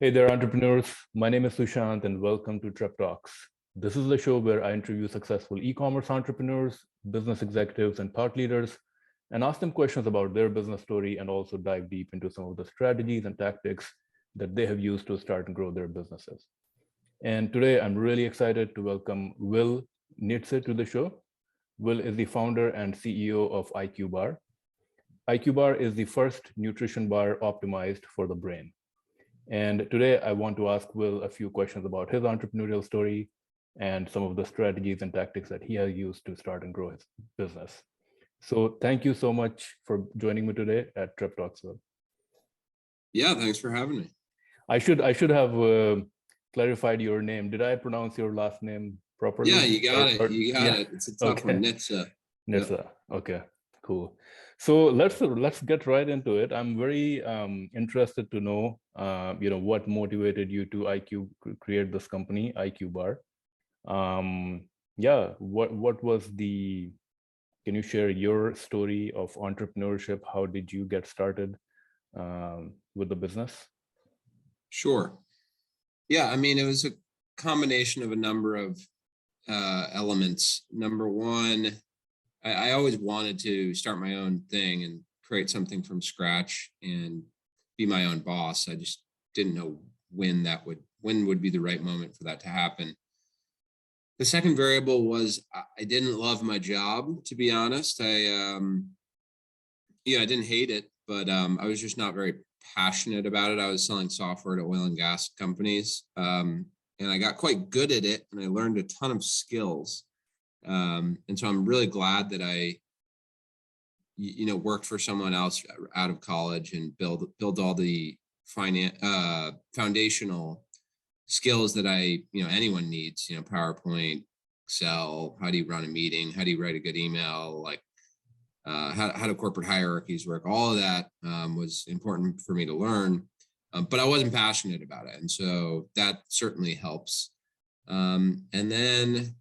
Hey there, entrepreneurs. My name is Sushant, and welcome to Trip Talks. This is the show where I interview successful e-commerce entrepreneurs, business executives, and thought leaders, and ask them questions about their business story and also dive deep into some of the strategies and tactics that they have used to start and grow their businesses. And today, I'm really excited to welcome Will Nitze to the show. Will is the founder and CEO of IQBAR. IQBAR is the first nutrition bar optimized for the brain. And today I want to ask Will a few questions about his entrepreneurial story and some of the strategies and tactics that he has used to start and grow his business. So thank you so much for joining me today at Trip Talks, Will. Yeah, thanks for having me. I should have clarified your name. Did I pronounce your last name properly? Yeah, you got it. You got it. It's a tough one, Nitze. Nitze. Yep. Okay, cool. So let's get right into it. I'm very interested to know, what motivated you to create this company, IQBAR. What was the? Can you share your story of entrepreneurship? How did you get started with the business? Sure. Yeah, I mean, it was a combination of a number of elements. Number one, I always wanted to start my own thing and create something from scratch and be my own boss. I just didn't know when would be the right moment for that to happen. The second variable was I didn't love my job, to be honest. I didn't hate it, but I was just not very passionate about it. I was selling software to oil and gas companies, and I got quite good at it, and I learned a ton of skills. And so I'm really glad that I, worked for someone else out of college and build all the foundational skills that anyone needs, PowerPoint, Excel, how do you run a meeting? How do you write a good email? Like how do corporate hierarchies work? All of that was important for me to learn, but I wasn't passionate about it. And so that certainly helps. And then,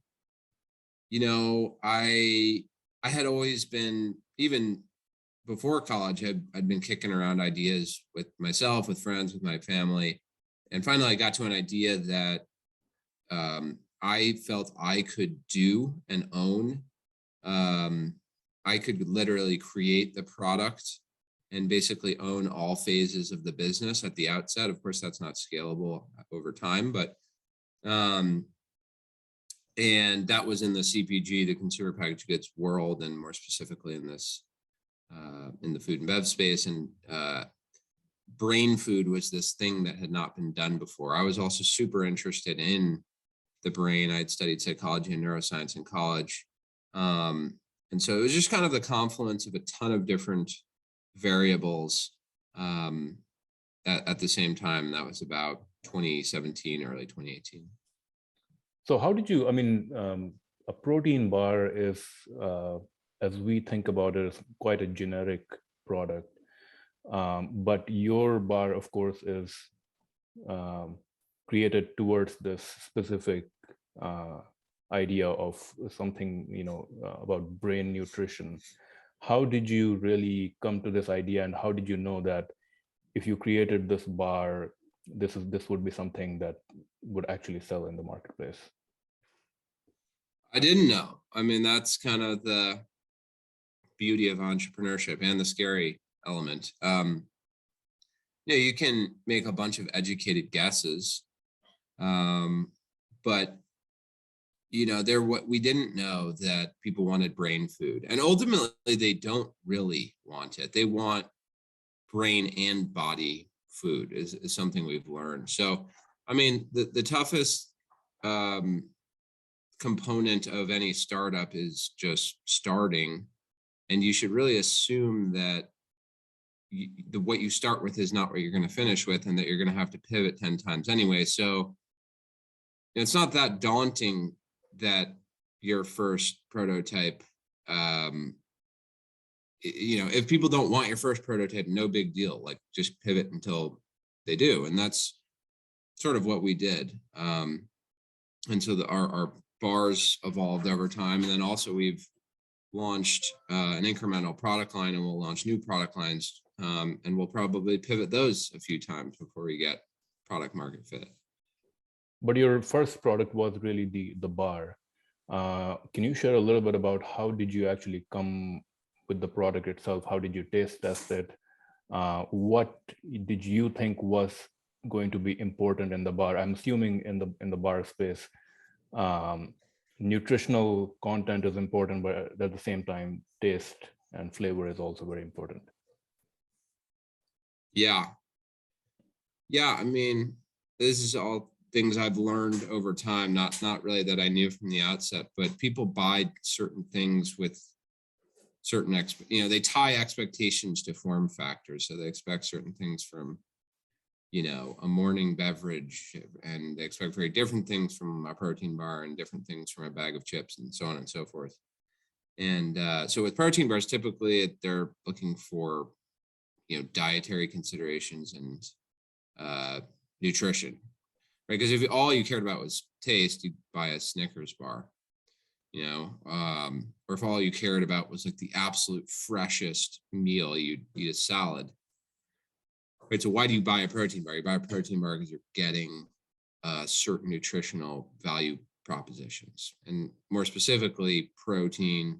I had always been, even before college, I'd been kicking around ideas with myself, with friends, with my family. And finally, I got to an idea that I felt I could do and own. I could literally create the product and basically own all phases of the business at the outset. Of course, that's not scalable over time, but and that was in the CPG, the consumer packaged goods world, and more specifically in this in the food and bev space. And brain food was this thing that had not been done before. I was also super interested in the brain. I had studied psychology and neuroscience in college. And so it was just kind of the confluence of a ton of different variables at the same time. That was about 2017, early 2018. So how did you, a protein bar is, as we think about it, is quite a generic product. But your bar, of course, is created towards this specific idea of something, about brain nutrition. How did you really come to this idea, and how did you know that if you created this bar, this would be something that would actually sell in the marketplace? I didn't know. I mean, that's kind of the beauty of entrepreneurship and the scary element. You can make a bunch of educated guesses, but we didn't know that people wanted brain food, and ultimately they don't really want it. They want brain and body food is something we've learned. So, I mean, the toughest component of any startup is just starting, and you should really assume that what you start with is not what you're going to finish with, and that you're going to have to pivot 10 times anyway. So it's not that daunting that your first prototype, if people don't want your first prototype, no big deal, like just pivot until they do. And that's sort of what we did. And so our bars evolved over time. And then also we've launched an incremental product line, and we'll launch new product lines. And we'll probably pivot those a few times before we get product market fit. But your first product was really the bar. Can you share a little bit about how did you actually come with the product itself? How did you taste test it? What did you think was going to be important in the bar? I'm assuming in the bar space, nutritional content is important, but at the same time, taste and flavor is also very important. Yeah. I mean, this is all things I've learned over time, not really that I knew from the outset, but people buy certain things with certain, they tie expectations to form factors. So they expect certain things from, a morning beverage, and they expect very different things from a protein bar and different things from a bag of chips and so on and so forth. And so with protein bars, typically they're looking for, dietary considerations and nutrition, right? Because if all you cared about was taste, you'd buy a Snickers bar, or if all you cared about was like the absolute freshest meal, you'd eat a salad. Right. So why do you buy a protein bar? You buy a protein bar because you're getting certain nutritional value propositions, and more specifically, protein.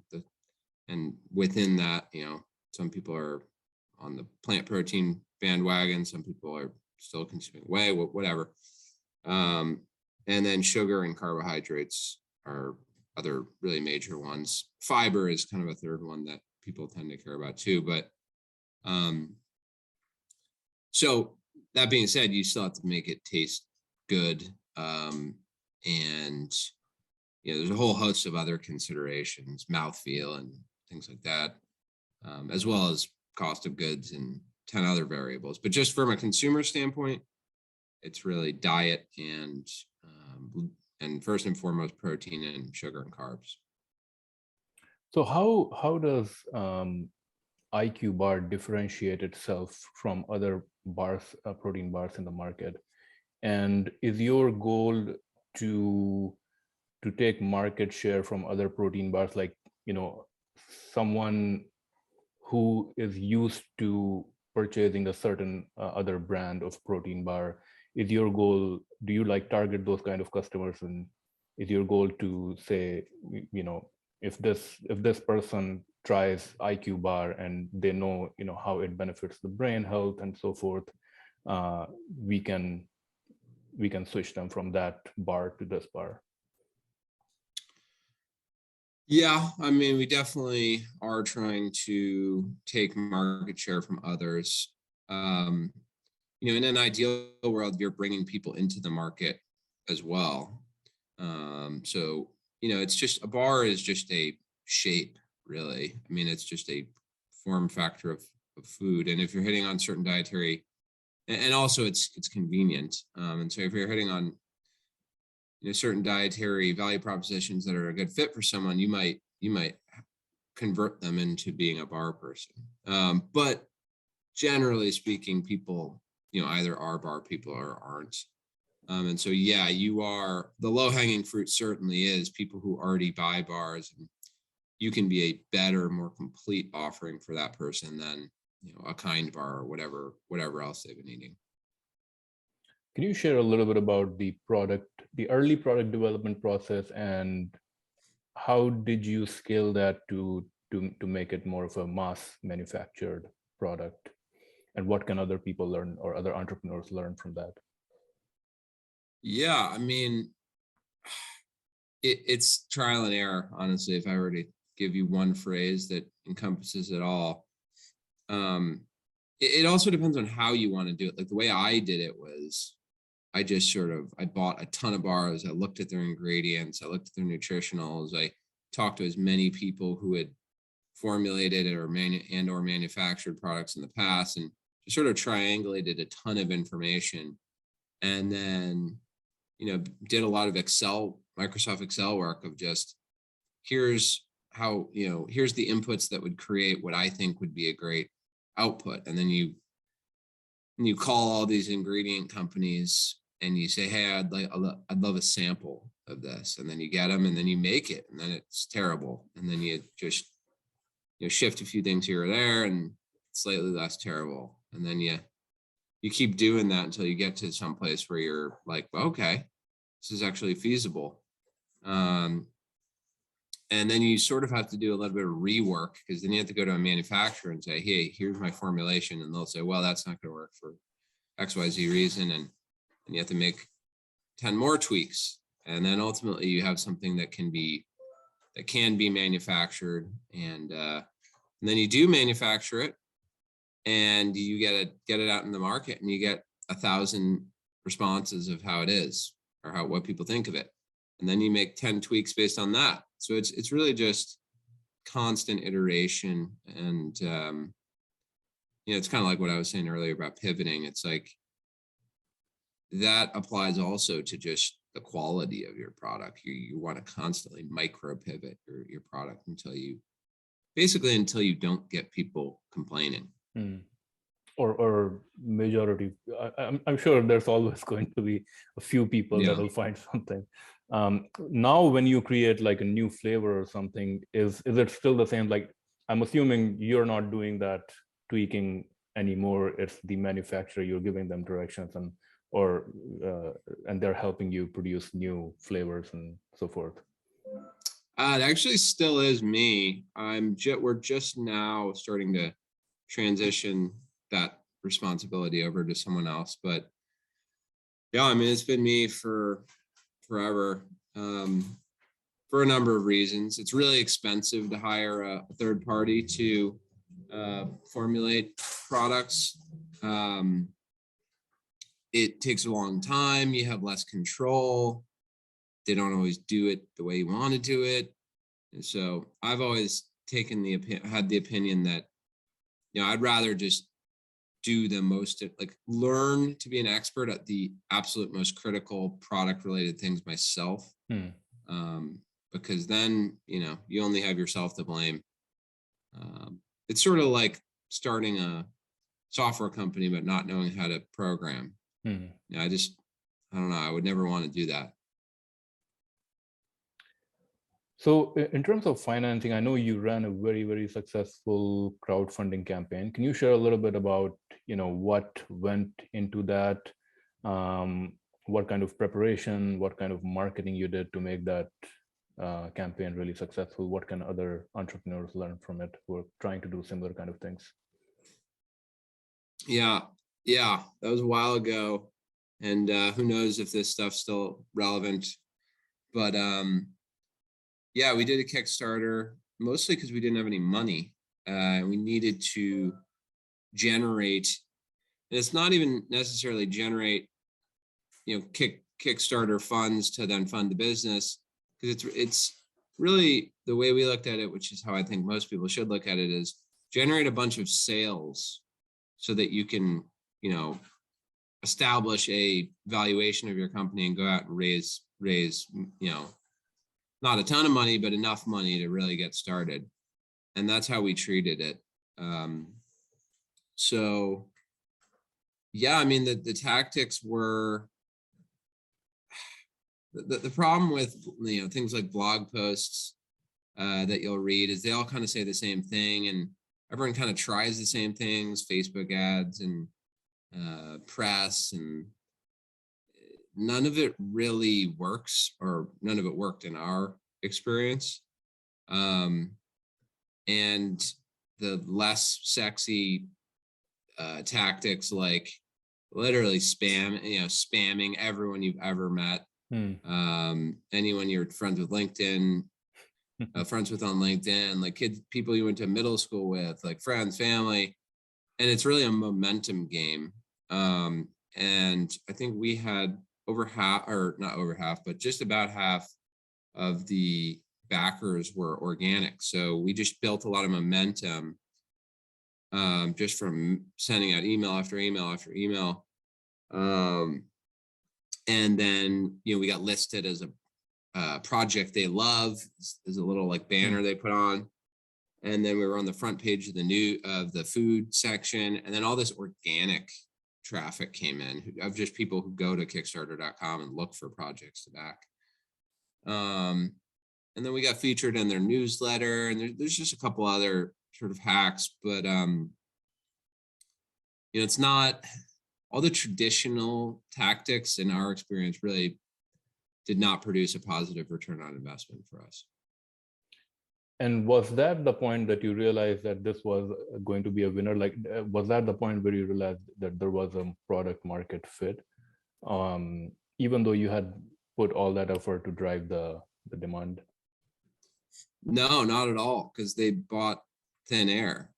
And within that, some people are on the plant protein bandwagon. Some people are still consuming whey, whatever. And then sugar and carbohydrates are other really major ones. Fiber is kind of a third one that people tend to care about too. But so that being said, you still have to make it taste good. And, there's a whole host of other considerations, mouthfeel and things like that, as well as cost of goods and 10 other variables. But just from a consumer standpoint, it's really diet and first and foremost, protein and sugar and carbs. So how does IQBAR differentiate itself from other bars, protein bars in the market? And is your goal to take market share from other protein bars, like, someone who is used to purchasing a certain other brand of protein bar? Is your goal, do you target those kind of customers? And is your goal to say, if this person tries IQBAR and they know, how it benefits the brain health and so forth, we can switch them from that bar to this bar? Yeah, I mean, we definitely are trying to take market share from others. In an ideal world, you're bringing people into the market as well. So, it's just, a bar is just a shape, really. I mean, it's just a form factor of food. And if you're hitting on certain dietary, and also it's convenient. And so if you're hitting on certain dietary value propositions that are a good fit for someone, you might convert them into being a bar person. But generally speaking, people, either are bar people or aren't. And so, yeah, you are, the low hanging fruit certainly is people who already buy bars, and you can be a better, more complete offering for that person than, a kind bar or whatever else they've been eating. Can you share a little bit about the early product development process, and how did you scale that to make it more of a mass manufactured product? And what can other people learn, or other entrepreneurs learn from that? Yeah, I mean, it's trial and error, honestly. If I were to give you one phrase that encompasses it all, it also depends on how you want to do it. Like the way I did it was, I just I bought a ton of bars. I looked at their ingredients. I looked at their nutritionals. I talked to as many people who had formulated or manufactured products in the past, and just sort of triangulated a ton of information. And then, did a lot of Microsoft Excel work of just, here's how, here's the inputs that would create what I think would be a great output. And then you call all these ingredient companies and you say, hey, I'd love a sample of this. And then you get them, and then you make it, and then it's terrible. And then you just, shift a few things here or there, and it's slightly less terrible. And then you you keep doing that until you get to some place where you're like, okay, this is actually feasible. And then you sort of have to do a little bit of rework, because then you have to go to a manufacturer and say, hey, here's my formulation. And they'll say, well, that's not going to work for XYZ reason. And you have to make 10 more tweaks. And then ultimately you have something that can be manufactured. And then you do manufacture it, and you get it out in the market, and you get 1,000 responses of how it is, or what people think of it. And then you make 10 tweaks based on that. So it's really just constant iteration. And it's kind of like what I was saying earlier about pivoting. It's like that applies also to just the quality of your product. You want to constantly micro pivot your product until you don't get people complaining. Or majority. I'm sure there's always going to be a few people that will find something. Now, when you create like a new flavor or something, is it still the same? Like, I'm assuming you're not doing that tweaking anymore. It's the manufacturer, you're giving them directions, and they're helping you produce new flavors and so forth. It actually still is me. We're just now starting to transition that responsibility over to someone else. But yeah, I mean, it's been me for forever, for a number of reasons. It's really expensive to hire a third party to formulate products. It takes a long time. You have less control. They don't always do it the way you want to do it. And so I've always had the opinion that, I'd rather just do the most, like, learn to be an expert at the absolute most critical product related things myself. Because then, you only have yourself to blame. It's sort of like starting a software company, but not knowing how to program. I don't know. I would never want to do that. So in terms of financing, I know you ran a very, very successful crowdfunding campaign. Can you share a little bit about, what went into that? What kind of preparation, what kind of marketing you did to make that campaign really successful? What can other entrepreneurs learn from it who are trying to do similar kind of things? Yeah, that was a while ago. And who knows if this stuff's still relevant. But yeah, we did a Kickstarter mostly because we didn't have any money. We needed to generate, and it's not even necessarily generate, Kickstarter funds to then fund the business, because it's really the way we looked at it, which is how I think most people should look at it, is generate a bunch of sales so that you can, establish a valuation of your company and go out and raise, not a ton of money, but enough money to really get started. And that's how we treated it. So yeah, I mean, the tactics were, the problem with, things like blog posts that you'll read is they all kind of say the same thing, and everyone kind of tries the same things, Facebook ads and press, and none of it really works, or none of it worked in our experience. And the less sexy tactics, like literally spamming everyone you've ever met, anyone you're friends with LinkedIn, friends with on LinkedIn, like kids, people you went to middle school with, like friends, family. And it's really a momentum game. And I think we had just about half of the backers were organic. So we just built a lot of momentum just from sending out email after email after email. And then, we got listed as a project they love, is a little like banner they put on. And then we were on the front page of the food section. And then all this organic traffic came in of just people who go to Kickstarter.com and look for projects to back. And then we got featured in their newsletter, and there's just a couple other sort of hacks, but it's not, all the traditional tactics in our experience really did not produce a positive return on investment for us. And was that the point that you realized that this was going to be a winner? Like, was that the point where you realized that there was a product market fit, even though you had put all that effort to drive the demand? No, not at all, because they bought thin air.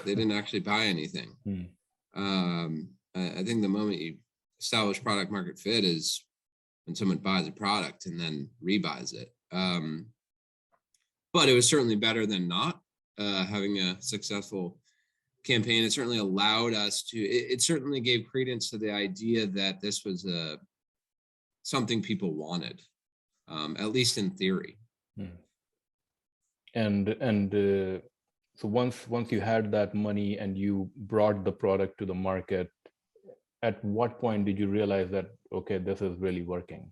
They didn't actually buy anything. I think the moment you establish product market fit is when someone buys a product and then rebuys it. But it was certainly better than not having a successful campaign. It certainly allowed us to, it certainly gave credence to the idea that this was something people wanted, at least in theory. And so once you had that money and you brought the product to the market, at what point did you realize that, okay, this is really working?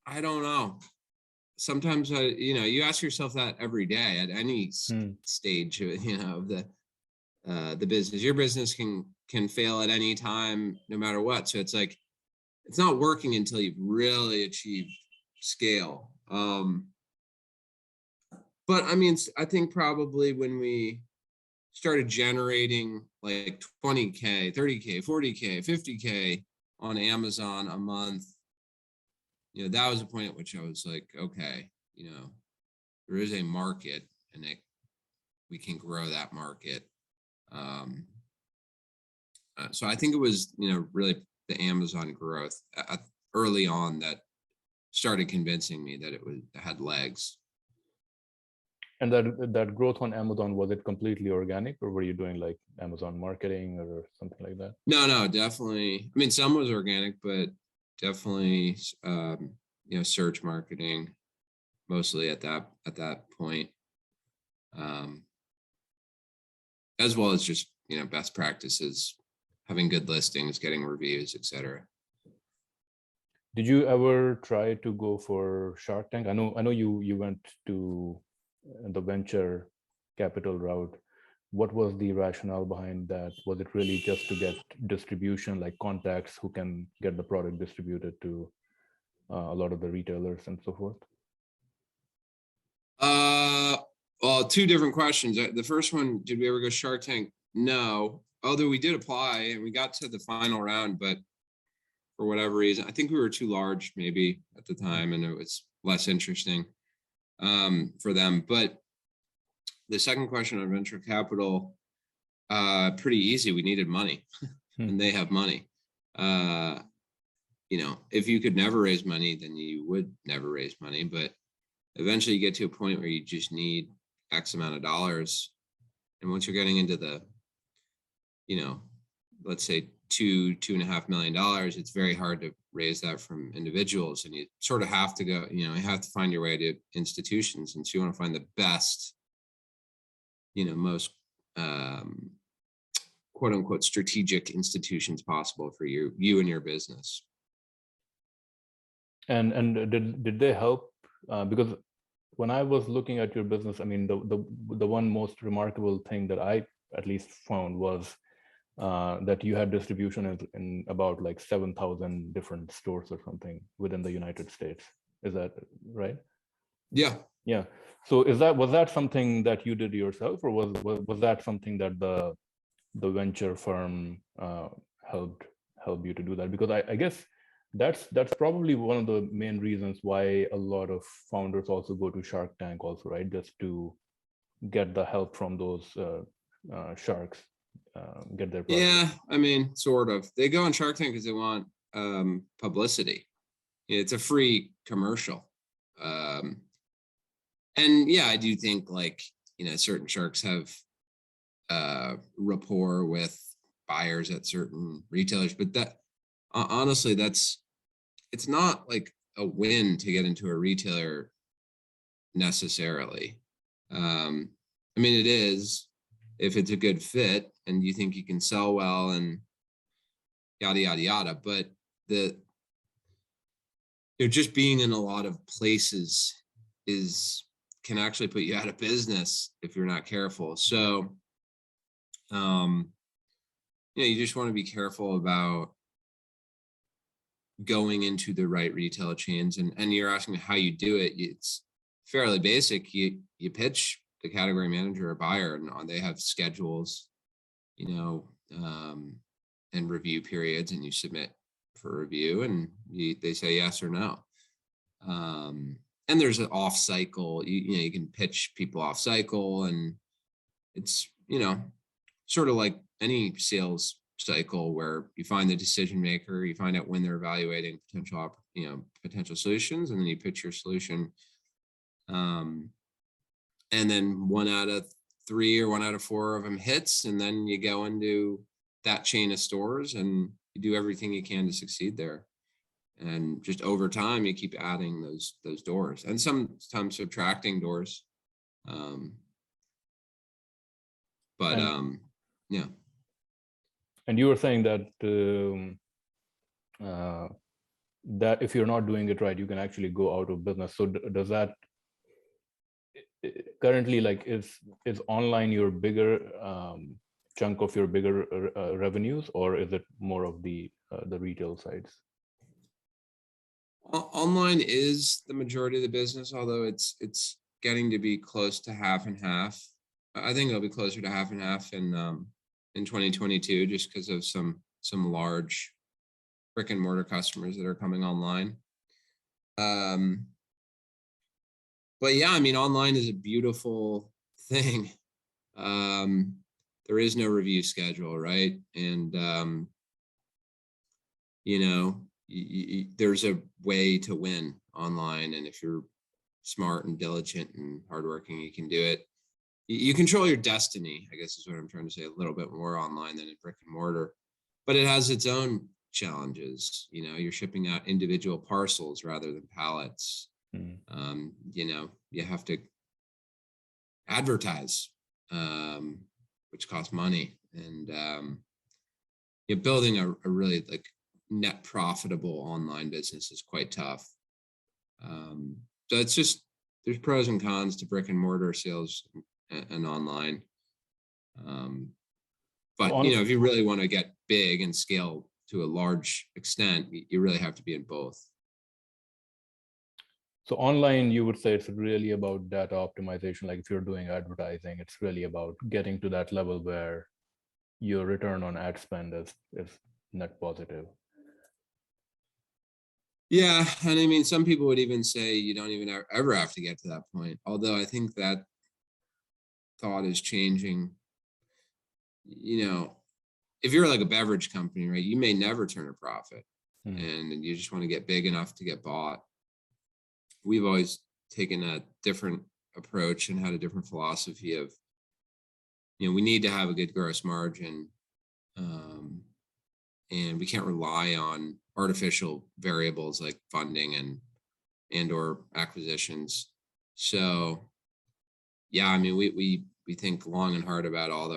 I don't know. Sometimes you ask yourself that every day at any stage, of the business. Your business can fail at any time, no matter what. So it's like, it's not working until you've really achieved scale. But I mean, I think probably when we started generating like 20K, 30K, 40K, 50K on Amazon a month, that was a point at which I was like, okay, there is a market, and we can grow that market. So I think it was, really the Amazon growth early on that started convincing me that it had legs. And that growth on Amazon, was it completely organic, or were you doing like Amazon marketing or something like that? No, definitely. I mean, some was organic, but definitely, search marketing, mostly at that point, as well as just, best practices, having good listings, getting reviews, etc. Did you ever try to go for Shark Tank? I know you went to the venture capital route. What was the rationale behind that? Was it really just to get distribution, like contacts who can get the product distributed to a lot of the retailers and so forth? Well, two different questions. The first one, did we ever go Shark Tank? No, although we did apply and we got to the final round, but for whatever reason, I think we were too large maybe at the time, and it was less interesting for them. But the second question on venture capital, pretty easy. We needed money and they have money. If you could never raise money, then you would never raise money. But eventually you get to a point where you just need X amount of dollars. And once you're getting into the, let's say $2.5 million, it's very hard to raise that from individuals. And you sort of have to go, you have to find your way to institutions. And so you want to find the best, most quote unquote strategic institutions possible for you and your business. And did they help? Because when I was looking at your business, I mean, the one most remarkable thing that I at least found was that you had distribution in about like 7,000 different stores or something within the United States. Is that right? Yeah. Yeah. So was that something that you did yourself, or was that something that the venture firm helped you to do that? Because I guess that's probably one of the main reasons why a lot of founders also go to Shark Tank also, right? Just to get the help from those sharks, get their product. Yeah, I mean, sort of. They go on Shark Tank because they want publicity. It's a free commercial. And yeah, I do think like, certain sharks have rapport with buyers at certain retailers, but that honestly, it's not like a win to get into a retailer necessarily. I mean, it is if it's a good fit and you think you can sell well and yada, yada, yada, but just being in a lot of places is can actually put you out of business if you're not careful. So, you just want to be careful about going into the right retail chains. And you're asking how you do it. It's fairly basic. You pitch the category manager or buyer, and they have schedules, and review periods, and you submit for review, and they say yes or no. And there's an off cycle. You can pitch people off cycle, and it's sort of like any sales cycle where you find the decision maker, you find out when they're evaluating potential solutions, and then you pitch your solution. And then 1 out of 3 or 1 out of 4 of them hits, and then you go into that chain of stores and you do everything you can to succeed there. And just over time, you keep adding those doors, and sometimes subtracting doors. Yeah. And you were saying that that if you're not doing it right, you can actually go out of business. So does that currently, like, is online your bigger chunk of your bigger revenues, or is it more of the retail sides? Online is the majority of the business, although it's getting to be close to half and half. I think it'll be closer to half and half in 2022, just because of some large brick and mortar customers that are coming online. But yeah, I mean, online is a beautiful thing. There is no review schedule, right? And there's a way to win online, and if you're smart and diligent and hardworking, you can do it. You control your destiny, I guess is what I'm trying to say, a little bit more online than in brick and mortar, but it has its own challenges. You're shipping out individual parcels rather than pallets. You have to advertise, which costs money, and you're building a really like net profitable online business is quite tough. So it's just, there's pros and cons to brick and mortar sales and online. But if you really want to get big and scale to a large extent, you really have to be in both. So online, you would say it's really about data optimization. Like if you're doing advertising, it's really about getting to that level where your return on ad spend is net positive. Yeah, and I mean, some people would even say you don't even ever have to get to that point. Although I think that thought is changing. If you're like a beverage company, right, you may never turn a profit, and you just want to get big enough to get bought. We've always taken a different approach and had a different philosophy of, we need to have a good gross margin, and we can't rely on artificial variables like funding and or acquisitions. So yeah, I mean, we think long and hard about all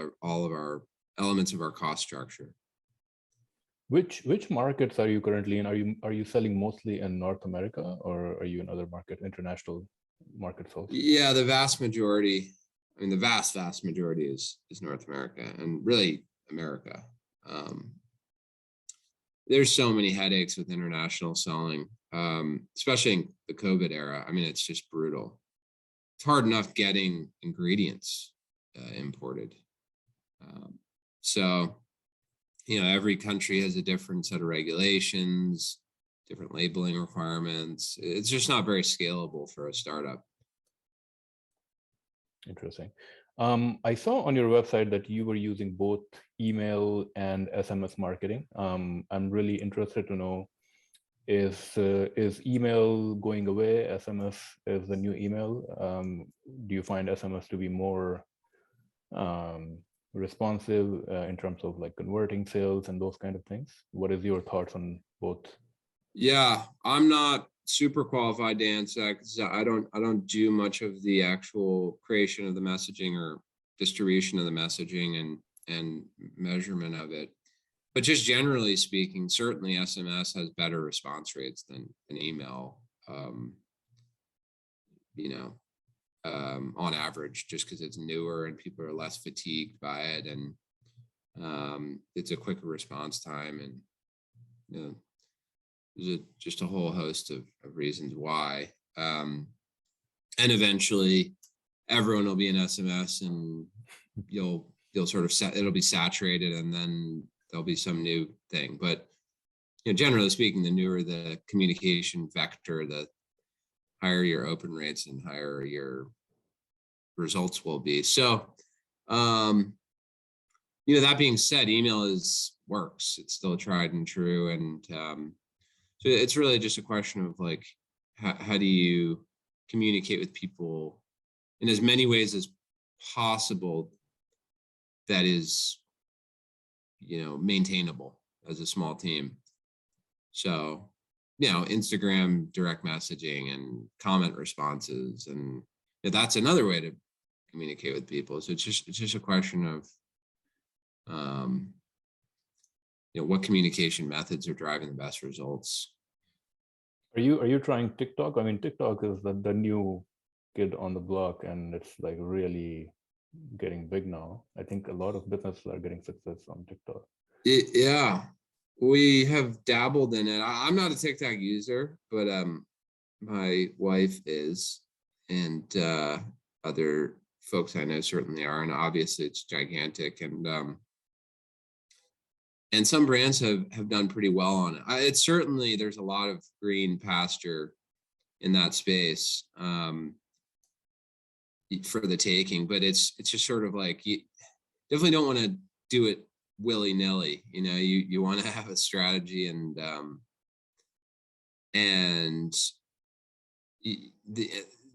of our elements of our cost structure. Which markets are you currently in? Are you selling mostly in North America, or are you in other international markets also? Yeah, the vast majority. I mean, the vast majority is North America, and really America. There's so many headaches with international selling, especially in the COVID era. I mean, it's just brutal. It's hard enough getting ingredients imported. So, every country has a different set of regulations, different labeling requirements. It's just not very scalable for a startup. Interesting. I saw on your website that you were using both email and SMS marketing. I'm really interested to know, is email going away? SMS is the new email. Do you find SMS to be more responsive in terms of like converting sales and those kind of things? What is your thoughts on both? Yeah, I'm not super qualified to answer that because I don't do much of the actual creation of the messaging or distribution of the messaging and measurement of it. But just generally speaking, certainly SMS has better response rates than an email. on average, just because it's newer and people are less fatigued by it, and it's a quicker response time, and there's just a whole host of reasons why. And eventually, everyone will be in SMS, and you'll sort of it'll be saturated, and then there'll be some new thing. But generally speaking, the newer the communication vector, the higher your open rates and higher your results will be. So, that being said, email works. It's still tried and true. And so it's really just a question of like, how do you communicate with people in as many ways as possible that is, maintainable as a small team. So, Instagram direct messaging and comment responses, and that's another way to communicate with people. So it's just a question of, what communication methods are driving the best results. Are you trying TikTok? I mean, TikTok is the new kid on the block, and it's like really getting big now. I think a lot of businesses are getting success on TikTok. Yeah, we have dabbled in it. I'm not a TikTok user, but my wife is, and other folks I know certainly are, and obviously it's gigantic, and some brands have done pretty well on it. It's certainly, there's a lot of green pasture in that space for the taking, but it's just sort of like, you definitely don't want to do it willy-nilly. You want to have a strategy, and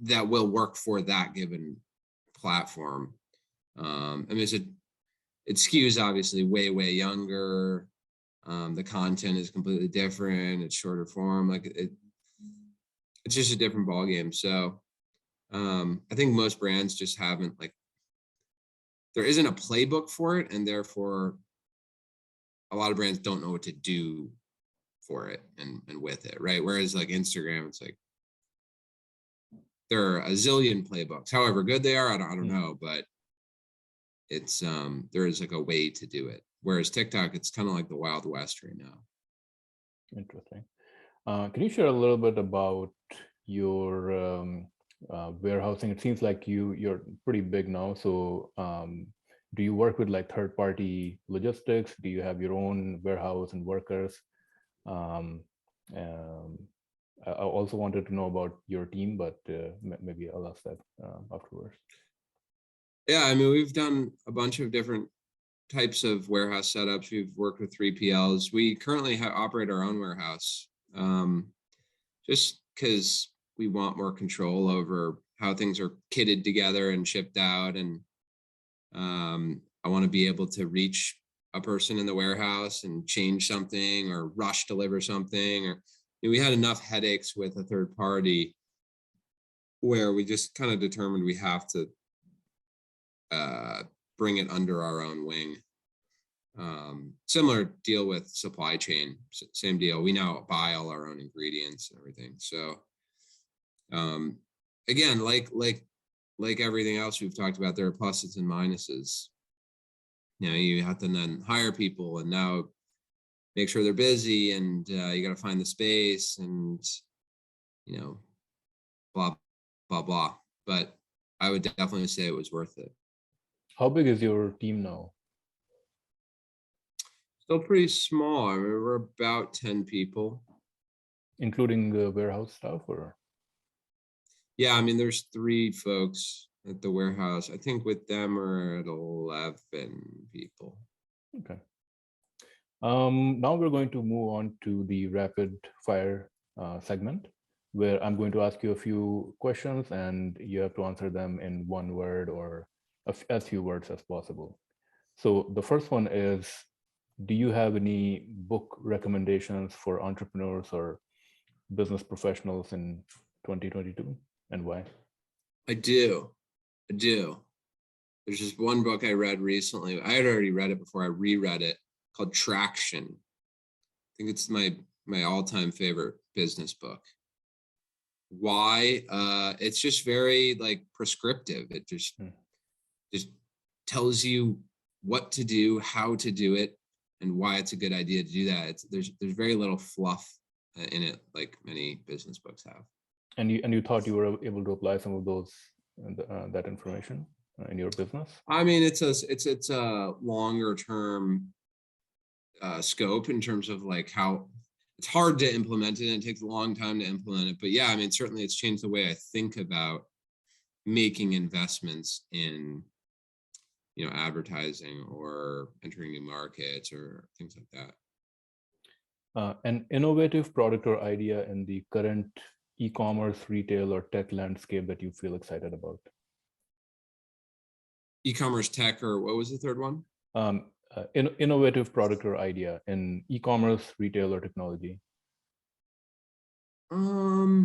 that will work for that given platform. I mean, it skews obviously way younger. The content is completely different. It's shorter form. Like it's just a different ballgame. So I think most brands just haven't, there isn't a playbook for it, and therefore a lot of brands don't know what to do for it and with it, right? Whereas like Instagram, it's like there are a zillion playbooks. However good they are, I don't know, but it's there is like a way to do it. Whereas TikTok, it's kind of like the Wild West right now. Interesting. Can you share a little bit about your warehousing? It seems like you're pretty big now. So do you work with like third-party logistics? Do you have your own warehouse and workers? I also wanted to know about your team, but maybe I'll ask that afterwards. Yeah, I mean, we've done a bunch of different types of warehouse setups. We've worked with 3PLs. We currently operate our own warehouse, just because we want more control over how things are kitted together and shipped out. And I want to be able to reach a person in the warehouse and change something or rush deliver something. Or we had enough headaches with a third party where we just kind of determined we have to bring it under our own wing. Similar deal with supply chain, same deal. We now buy all our own ingredients and everything. So again, like everything else we've talked about, there are pluses and minuses. You have to then hire people and now make sure they're busy, and you got to find the space, and blah blah. But I would definitely say it was worth it. How big is your team now? Still pretty small. I mean, we're about 10 people. Including the warehouse staff, or? Yeah, I mean, there's 3 folks at the warehouse. I think with them we're at 11 people. Okay. Now we're going to move on to the rapid fire segment, where I'm going to ask you a few questions and you have to answer them in one word or as few words as possible. So the first one is, do you have any book recommendations for entrepreneurs or business professionals in 2022, and why? I do. There's just one book I read recently. I had already read it before. I reread it, called Traction. I think it's my all-time favorite business book. why. It's just very like prescriptive. It just tells you what to do, how to do it, and why it's a good idea to do that. There's very little fluff in it, like many business books have. And you thought you were able to apply some of those that information in your business? I mean, it's a longer term scope in terms of like how it's hard to implement it, and it takes a long time to implement it. But yeah, I mean, certainly it's changed the way I think about making investments in, you know, advertising or entering new markets or things like that. An innovative product or idea in the current e-commerce, retail, or tech landscape that you feel excited about? E-commerce, tech, or what was the third one? Innovative product or idea in e-commerce, retail, or technology. I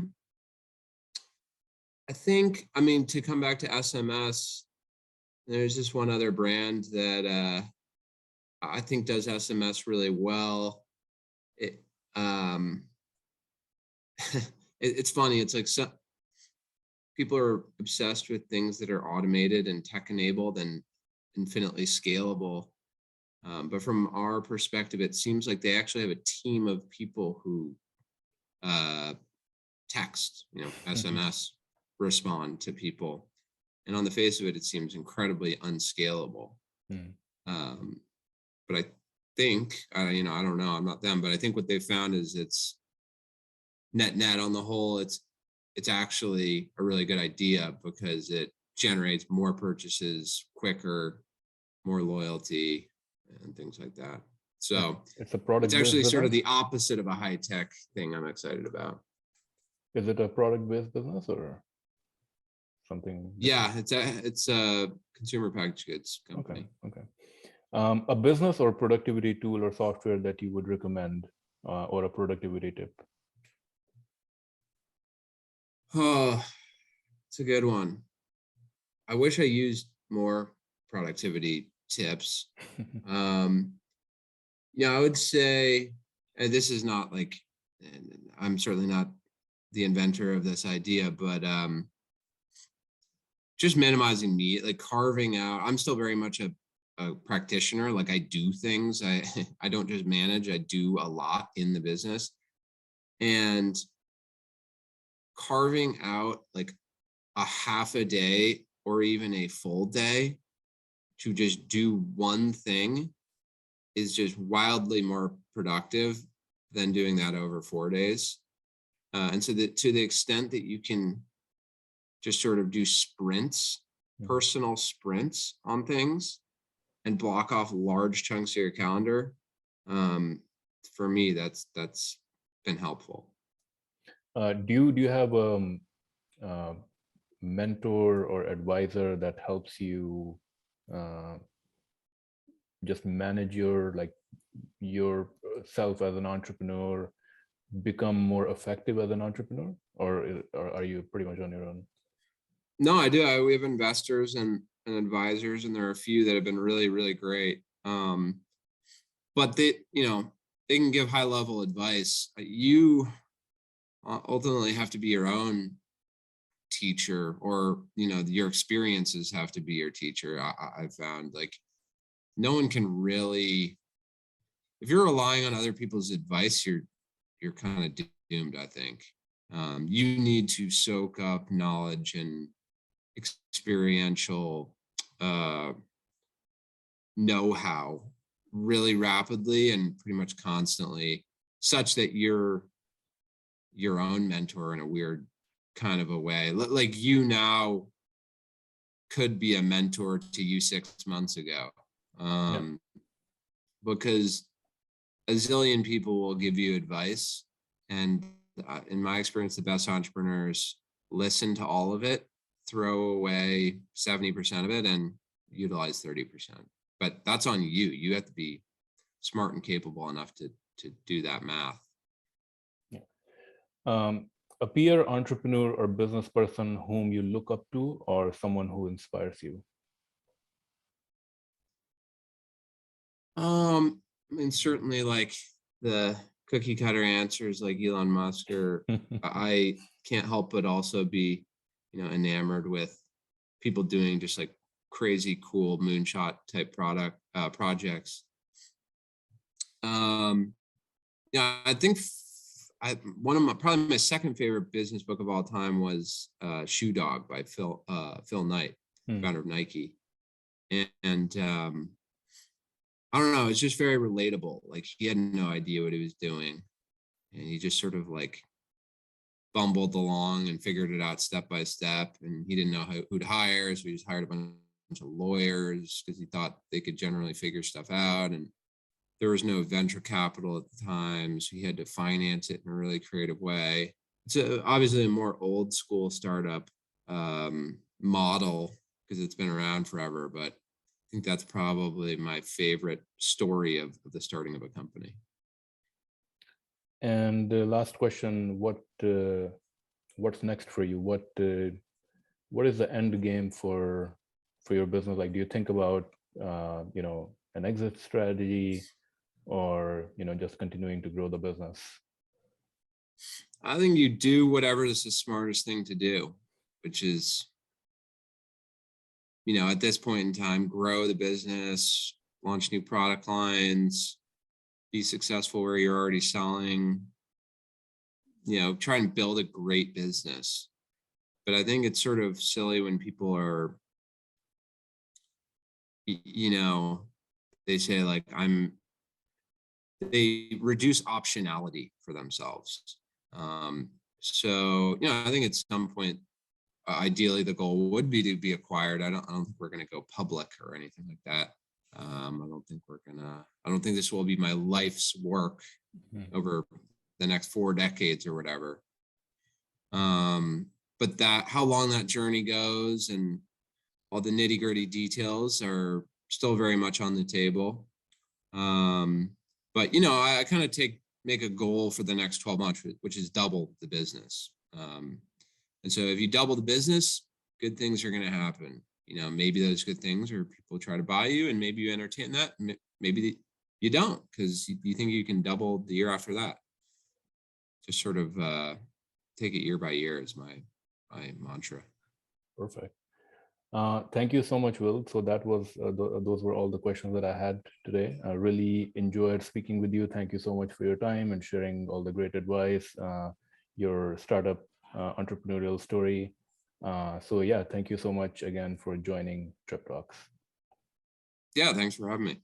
think, I mean, to come back to SMS, there's this one other brand that I think does SMS really well. It's funny. It's like people are obsessed with things that are automated and tech enabled and infinitely scalable. But from our perspective, it seems like they actually have a team of people who text, you know, SMS, respond to people. And on the face of it, it seems incredibly unscalable. But I think, you know, I don't know, I'm not them, but I think what they've found is it's net on the whole, it's actually a really good idea because it generates more purchases quicker, more loyalty, and things like that. So it's a product. It's actually sort of the opposite of a high tech thing I'm excited about. Is it a product based business or something different? Yeah, it's a consumer packaged goods company. Okay. A business or productivity tool or software that you would recommend, or a productivity tip? Oh, it's a good one. I wish I used more productivity tips. Yeah, I would say, and this is not like, I'm certainly not the inventor of this idea, but just minimizing meat, like carving out. I'm still very much a practitioner. Like I do things. I don't just manage. I do a lot in the business, and carving out like a half a day or even a full day to just do one thing is just wildly more productive than doing that over 4 days. And so that to the extent that you can just sort of do sprints, personal sprints on things and block off large chunks of your calendar, for me, that's been helpful. Do you have a mentor or advisor that helps you just manage yourself as an entrepreneur, become more effective as an entrepreneur, or are you pretty much on your own? No, I do. We have investors and advisors, and there are a few that have been really, really great. But they can give high level advice. You ultimately have to be your own teacher, or your experiences have to be your teacher. I've found like no one can really, if you're relying on other people's advice, you're kind of doomed, I think. You need to soak up knowledge and experiential know-how really rapidly and pretty much constantly, such that you're your own mentor in a weird kind of a way. Like you now could be a mentor to you 6 months ago, because a zillion people will give you advice, and in my experience, the best entrepreneurs listen to all of it, throw away 70% of it, and utilize 30%. But that's on you. You have to be smart and capable enough to do that math. A peer entrepreneur or business person whom you look up to, or someone who inspires you? I mean, certainly like the cookie cutter answers like Elon Musk, or I can't help but also be, enamored with people doing just like crazy cool moonshot type projects. I think probably my second favorite business book of all time was Shoe Dog by Phil Knight, founder of Nike. And I don't know, it's just very relatable. Like, he had no idea what he was doing, and he just sort of like bumbled along and figured it out step by step. And he didn't know who to hire, so he just hired a bunch of lawyers because he thought they could generally figure stuff out. And there was no venture capital at the time, so he had to finance it in a really creative way. It's obviously a more old school startup model because it's been around forever, but I think that's probably my favorite story of the starting of a company. And the last question: what's next for you? What is the end game for your business? Like, do you think about an exit strategy, or just continuing to grow the business? I think you do whatever is the smartest thing to do, which is, at this point in time, grow the business, launch new product lines, be successful where you're already selling, try and build a great business. But I think it's sort of silly when people are, they say like, they reduce optionality for themselves. So, I think at some point, ideally the goal would be to be acquired. I don't think we're going to go public or anything like that. I don't think this will be my life's work over the next 4 decades or whatever. But how long that journey goes and all the nitty gritty details are still very much on the table. But, I kind of make a goal for the next 12 months, which is double the business. And so if you double the business, good things are going to happen. Maybe those good things are people try to buy you, and maybe you entertain that. Maybe you don't, because you think you can double the year after that. Just sort of take it year by year is my mantra. Perfect. Thank you so much, Will. So that was those were all the questions that I had today. I really enjoyed speaking with you. Thank you so much for your time and sharing all the great advice, your startup entrepreneurial story. So yeah, thank you so much again for joining Trip Talks. Yeah, thanks for having me.